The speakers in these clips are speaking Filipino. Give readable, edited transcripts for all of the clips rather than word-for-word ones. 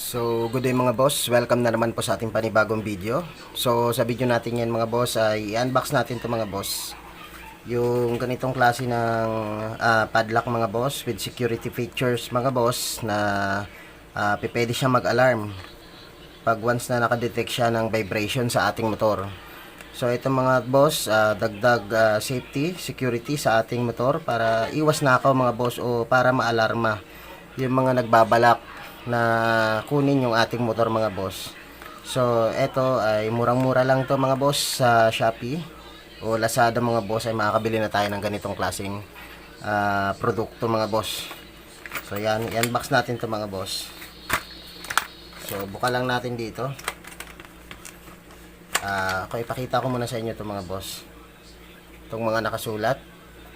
So, good day mga boss. Welcome na naman po sa ating panibagong video. So, sa video natin yan mga boss ay i-unbox natin to mga boss. Yung ganitong klase ng padlock mga boss with security features mga boss na pwede siya mag-alarm pag once na nakadetect siya ng vibration sa ating motor. So, ito mga boss, dagdag safety, security sa ating motor para iwas nakaw mga boss o para maalarma yung mga nagbabalak na kunin yung ating motor mga boss. So, ito ay murang-mura lang to mga boss sa Shopee o Lazada mga boss ay makakabili na tayo ng ganitong klaseng produkto mga boss. So, yan, i-unbox natin to mga boss. So, buka lang natin dito. Okay, ipakita ko muna sa inyo to mga boss. Itong mga nakasulat.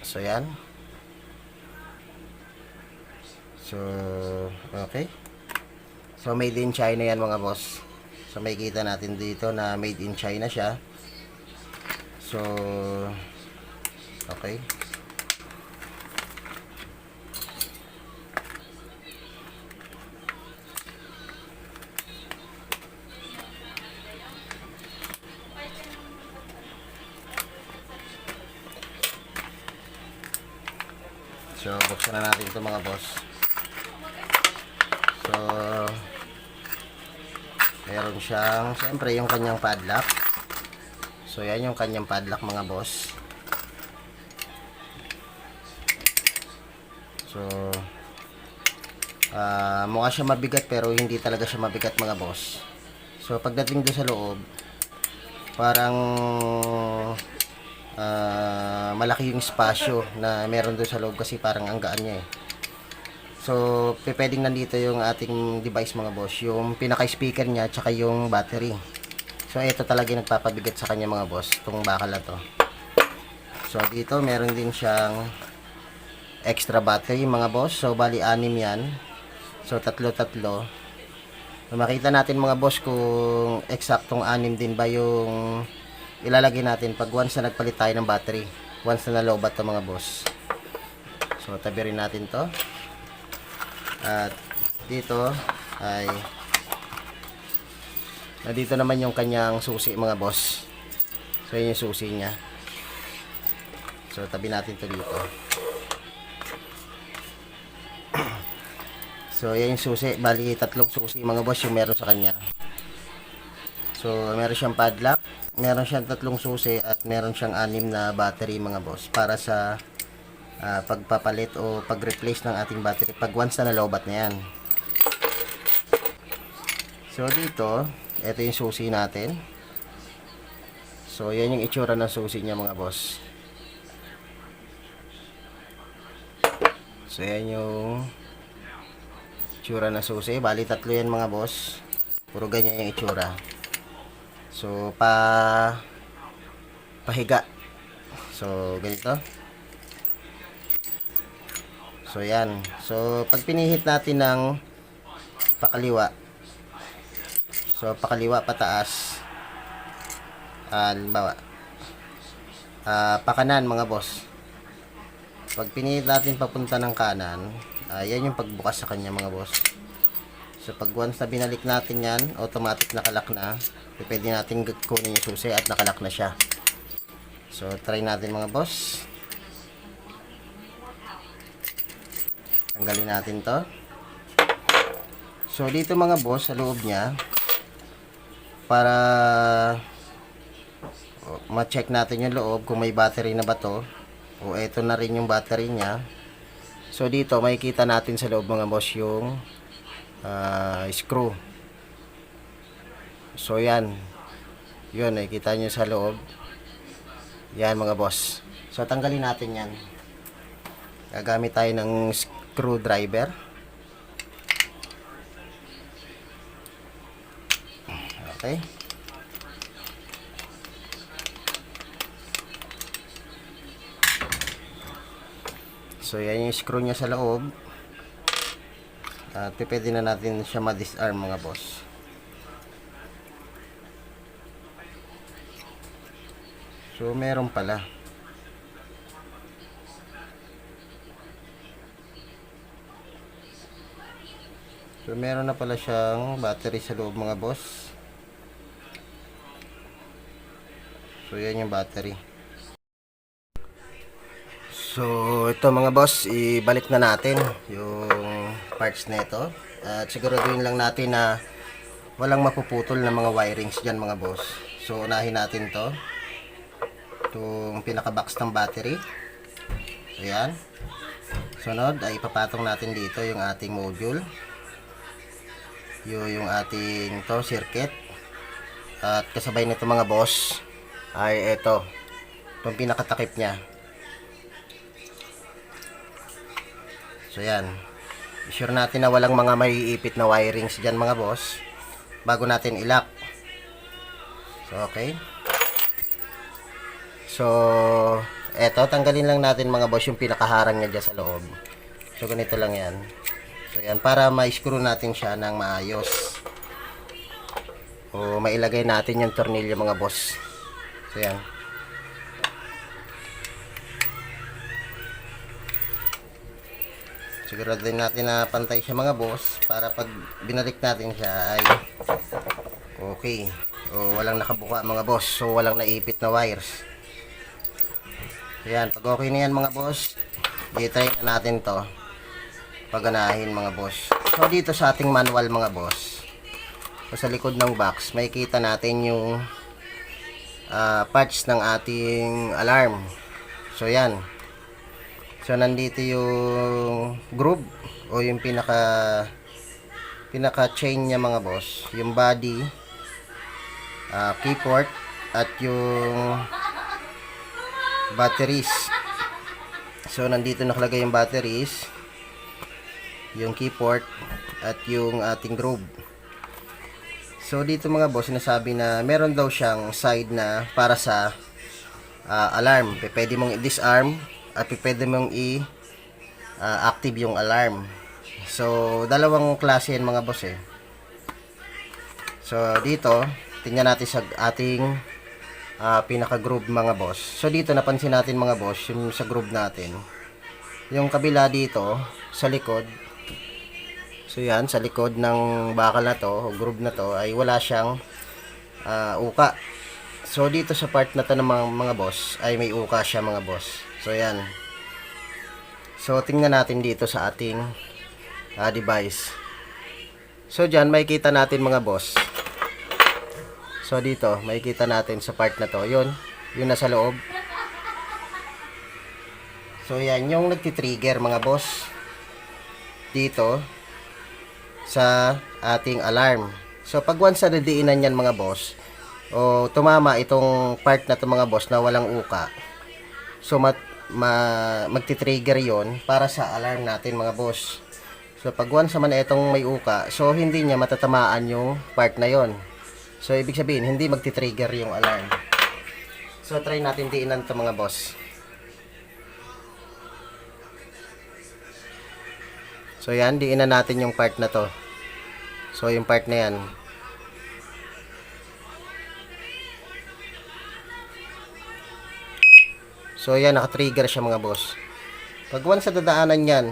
So, yan. So, okay. So, made in China yan mga boss. So, may kita natin dito na made in China siya. So, okay. So, buksan na natin ito mga boss. So, meron siyang, siyempre yung kanyang padlock. So, yan yung kanyang padlock mga boss. So, mukha siya mabigat pero hindi talaga siya mabigat mga boss. So, pagdating doon sa loob, parang malaki yung espasyo na meron doon sa loob kasi parang ang gaan niya eh. So, pwedeng nandito yung ating device mga boss, yung pinaka-speaker niya tsaka yung battery. So, ito talaga yung nagpapabigat sa kanya mga boss, itong bakal na to. So, dito meron din siyang extra battery mga boss. So, bali 6 yan. So, tatlo-tatlo. So, makita natin mga boss kung eksaktong 6 din ba yung ilalagay natin pag once na nagpalit tayo ng battery. Once na nalobat to mga boss. So, tabi rin natin to. At dito ay dito naman yung kanyang susi mga boss. So yun yung susi niya. So tabi natin to dito. So yan yung susi. Bali tatlong susi mga boss yung meron sa kanya. So meron siyang padlock, meron siyang tatlong susi at meron siyang 6 na battery mga boss para sa pagpapalit o pag-replace ng ating battery pag once na nalobat na yan. So dito, ito yung susi natin. So yan yung itsura ng susi niya mga boss. So yan yung itsura ng susi. Bali tatlo yan mga boss. Puro ganyan yung itsura. So pahiga. So ganito. So yan. So pag pinihit natin ng pakaliwa. So pakaliwa pataas. Halimbawa. Pakanan mga boss. Pag pinihit natin papunta ng kanan, yan yung pagbukas sa kanya mga boss. So pag once na binalik natin yan, automatic nakalak na. Pwede natin kunin yung susi at nakalak na siya. So try natin mga boss. Tanggalin natin to. So dito mga boss sa loob niya, para ma-check natin yung loob kung may battery na ba to, o eto na rin yung battery niya. So dito makikita natin sa loob mga boss yung screw. So yan, yun nakikita nyo sa loob yan mga boss. So tanggalin natin yan. Gagamit tayo ng screwdriver. Okay. So yan yung screw niya sa loob. At pwede na natin siya ma-disarm mga boss. So meron pala. So meron na pala siyang battery sa loob mga boss. So yan yung battery. So ito mga boss, ibalik na natin yung parts nito. At siguraduhin lang natin na walang mapuputol na mga wirings dyan mga boss. So unahin natin to, itong pinaka box ng battery. Ayan. Sunod ay ipapatong natin dito yung ating module, yung ating to circuit. At kasabay nito mga boss ay ito, itong pinakatakip nya. So yan, sure natin na walang mga maiipit na wirings dyan mga boss bago natin ilock. So okay. So eto, tanggalin lang natin mga boss yung pinakaharang niya dyan sa loob. So ganito lang yan. So yan, para ma-screw natin siya ng maayos. O mailagay natin yung tornilyo mga boss. So yan. Siguraduhin natin na pantay siya mga boss para pag binalik natin siya ay okay. O walang nakabuka mga boss. So walang naipit na wires. So yan, pag okay na yan mga boss, i-try na natin to paganahin mga boss. So dito sa ating manual mga boss, so sa likod ng box makikita natin yung parts ng ating alarm. So yan, so nandito yung groove o yung pinaka chain nya mga boss, yung body, key port at yung batteries. So nandito nakalagay yung batteries, yung key port at yung ating groove. So dito mga boss, sinasabi na meron daw siyang side na para sa alarm. Pwede mong i-disarm at pwede mong i-active yung alarm. So dalawang klase yan mga boss eh. So dito tingnan natin sa ating pinaka groove mga boss. So dito napansin natin mga boss, yung sa groove natin, yung kabila dito sa likod. So yan, sa likod ng bakal na to o groove na to ay wala siyang uka. So dito sa part na to ng mga boss ay may uka siya mga boss. So yan. So tingnan natin dito sa ating device. So dyan makikita natin mga boss. So dito makikita natin sa part na to, yun nasa loob. So yan yung nagti-trigger mga boss dito sa ating alarm. So pag once na diinan yan mga boss o tumama itong part na to mga boss na walang uka, so magti-trigger yon para sa alarm natin mga boss. So pag once naman itong may uka, so hindi niya matatamaan yung part na yon. So ibig sabihin hindi magti-trigger yung alarm. So try natin diinan to mga boss. So yan, diinan natin yung part na to. So yung part na yan. So yan, naka-trigger siya mga boss. Pag once na dadaanan yan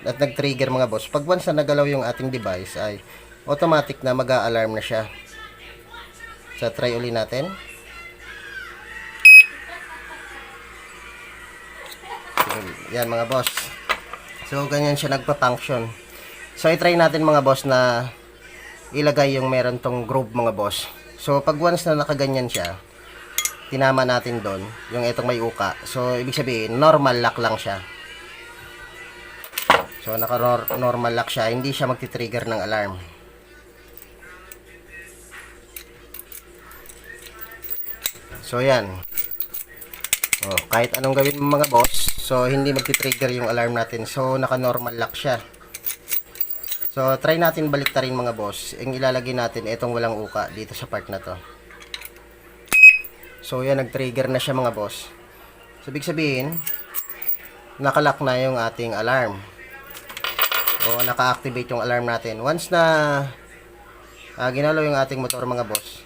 at nag-trigger mga boss, pag once na nagalaw yung ating device ay automatic na mag-a-alarm na siya. So try uli natin. Yan mga boss. So ganyan siya nagpa-function. So i-try natin mga boss na ilagay yung meron tong groove mga boss. So pag once na nakaganyan siya, tinama natin doon yung itong may uka. So ibig sabihin normal lock lang siya. So naka-normal lock siya, hindi siya magti-trigger ng alarm. So yan. Oh, kahit anong gawin mo mga boss, so hindi magti-trigger yung alarm natin. So naka-normal lock siya. So try natin baliktarin mga boss. Ang ilalagay natin itong walang uka dito sa part na to. So yan, nag-trigger na siya mga boss. So ibig sabihin naka-lock na yung ating alarm. O naka-activate yung alarm natin. Once na ginalaw yung ating motor mga boss.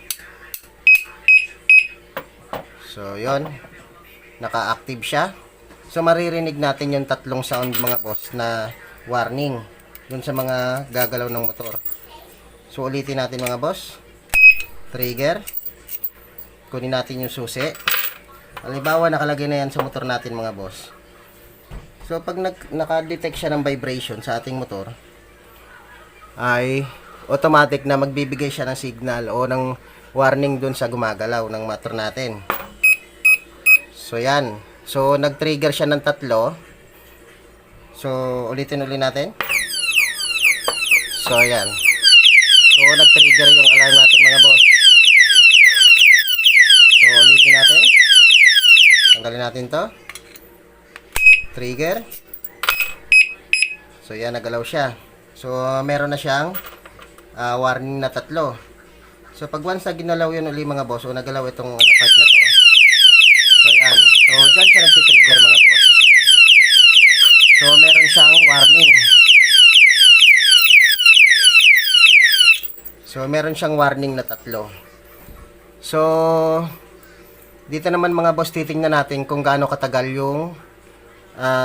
So yon, naka-active siya. So maririnig natin yung tatlong sound mga boss na warning. dun sa mga gagalaw ng motor. So ulitin natin mga boss. Trigger. Kunin natin yung susi. Halimbawa nakalagay na yan sa motor natin mga boss. So pag naka-detect siya ng vibration sa ating motor, ay automatic na magbibigay siya ng signal o ng warning dun sa gumagalaw ng motor natin. So yan. So nag-trigger siya ng 3. So ulitin natin. So yan. So nag-trigger yung alarm natin mga boss. So ulitin natin. Tanggalin natin to. Trigger. So yan, nagalaw siya. So meron na siyang warning na 3. So pag once na ginalaw yun uli mga boss, o nagalaw itong part na to. So yan. So dyan siya nagtitrigger mga boss. So meron siyang warning. So meron siyang warning na 3. So dito naman mga boss, titingnan natin kung gaano katagal yung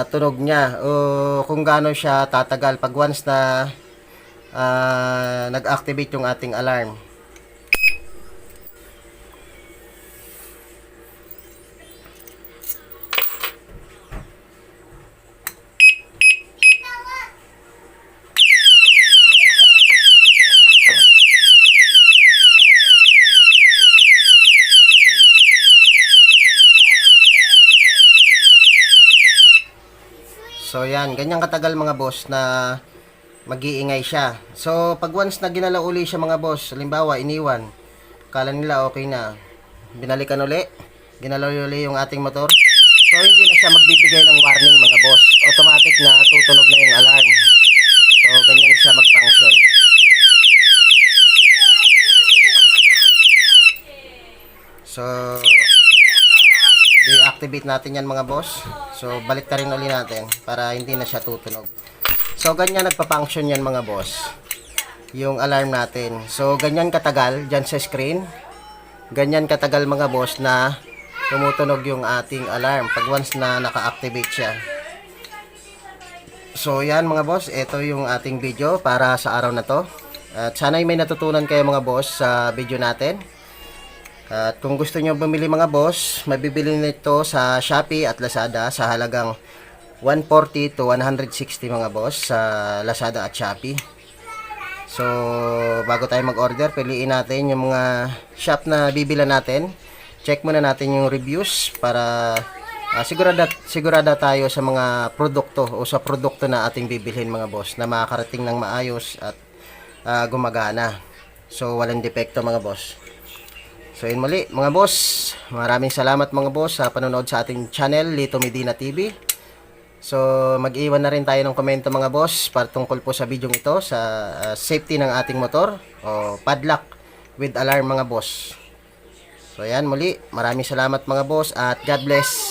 tunog niya o kung gaano siya tatagal pag once na nag-activate yung ating alarm. So yan, ganyan katagal mga boss na mag-iingay siya. So pag once na ginalaw uli siya mga boss, halimbawa iniwan, kala nila okay na, binalikan uli, ginalaw uli yung ating motor, so hindi na siya magbibigay ng warning mga boss. Automatic na tutunog na yung alarm. So ganyan siya mag-function. So deactivate natin yan mga boss. So balik na rin ulit natin para hindi na siya tutunog. So ganyan nagpa-function yan mga boss, yung alarm natin. So ganyan katagal dyan sa screen. Ganyan katagal mga boss na tumutunog yung ating alarm pag once na naka-activate siya. So yan mga boss, ito yung ating video para sa araw na to. At sana'y may natutunan kayo mga boss sa video natin. At kung gusto nyo bumili mga boss, mabibili nito sa Shopee at Lazada sa halagang 140 to 160 mga boss sa Lazada at Shopee. So bago tayo mag-order, piliin natin yung mga shop na bibilan natin. Check muna natin yung reviews para sigurado tayo sa mga produkto o sa produkto na ating bibilhin mga boss na makakarating ng maayos at gumagana. So walang depekto mga boss. So yun muli mga boss, maraming salamat mga boss sa panonood sa ating channel Lito Medina TV. So mag-iwan na rin tayo ng komento mga boss para tungkol po sa video ito sa safety ng ating motor o padlock with alarm mga boss. So yan muli, maraming salamat mga boss at God bless.